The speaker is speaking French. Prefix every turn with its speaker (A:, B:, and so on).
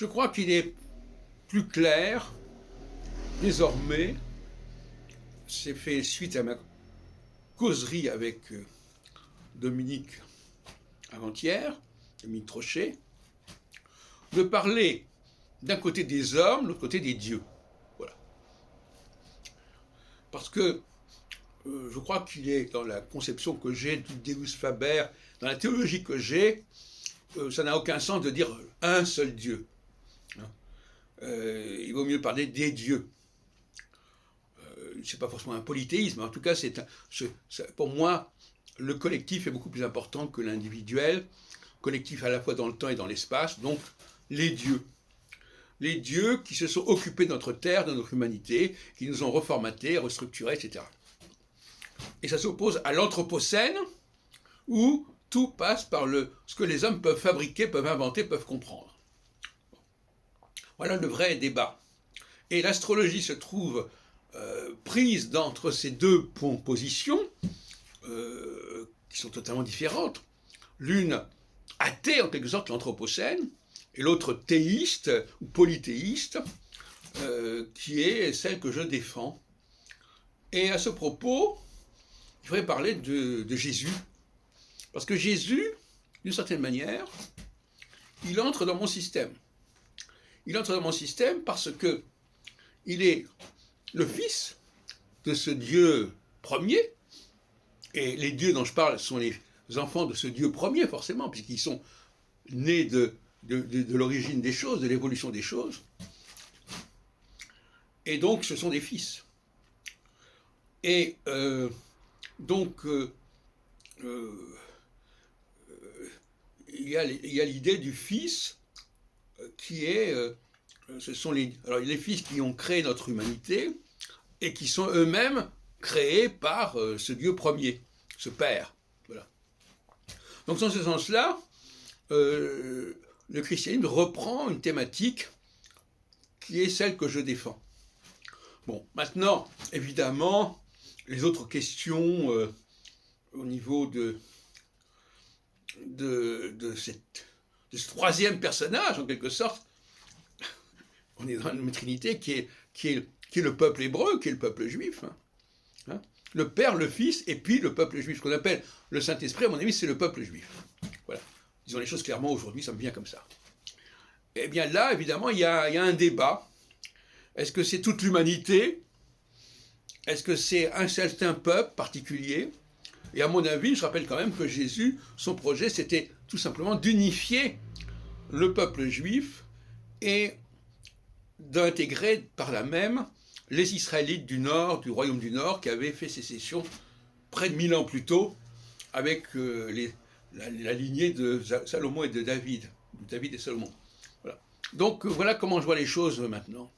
A: Je crois qu'il est plus clair, désormais, c'est fait suite à ma causerie avec Dominique avant-hier, Dominique Trochet, de parler d'un côté des hommes, de l'autre côté des dieux. Voilà. Parce que je crois qu'il est dans la conception que j'ai du Deus Faber, dans la théologie que j'ai, ça n'a aucun sens de dire un seul Dieu. Il vaut mieux parler des dieux. C'est pas forcément un polythéisme, en tout cas, pour moi, le collectif est beaucoup plus important que l'individuel, collectif à la fois dans le temps et dans l'espace, donc les dieux. Les dieux qui se sont occupés de notre terre, de notre humanité, qui nous ont reformatés, restructurés, etc. Et ça s'oppose à l'anthropocène, où tout passe par ce que les hommes peuvent fabriquer, peuvent inventer, peuvent comprendre. Voilà le vrai débat. Et l'astrologie se trouve prise d'entre ces deux positions, qui sont totalement différentes. L'une athée, en quelque sorte, l'anthropocène, et l'autre théiste ou polythéiste, qui est celle que je défends. Et à ce propos, il faudrait parler de Jésus. Parce que Jésus, d'une certaine manière, il entre dans mon système. Il entre dans mon système parce que il est le fils de ce Dieu premier, et les dieux dont je parle sont les enfants de ce Dieu premier, forcément, puisqu'ils sont nés de l'origine des choses, de l'évolution des choses. Et donc, ce sont des fils. Et donc, il y a l'idée du fils qui est... ce sont les fils qui ont créé notre humanité et qui sont eux-mêmes créés par ce Dieu premier, ce Père. Voilà. Donc, dans ce sens-là, le christianisme reprend une thématique qui est celle que je défends. Bon, maintenant, évidemment, les autres questions au niveau de ce troisième personnage, en quelque sorte, on est dans une trinité qui est le peuple hébreu, qui est le peuple juif. Hein. Le Père, le Fils, et puis le peuple juif. Ce qu'on appelle le Saint-Esprit, à mon avis, c'est le peuple juif. Voilà. Disons les choses clairement aujourd'hui, ça me vient comme ça. Eh bien là, évidemment, il y a un débat. Est-ce que c'est toute l'humanité? Est-ce que c'est un certain peuple particulier? Et à mon avis, je rappelle quand même que Jésus, son projet, c'était tout simplement d'unifier le peuple juif et d'intégrer par là même les Israélites du Nord, du royaume du Nord, qui avaient fait sécession près de 1000 ans plus tôt avec la lignée de Salomon et de David et Salomon. Voilà. Donc voilà comment je vois les choses maintenant.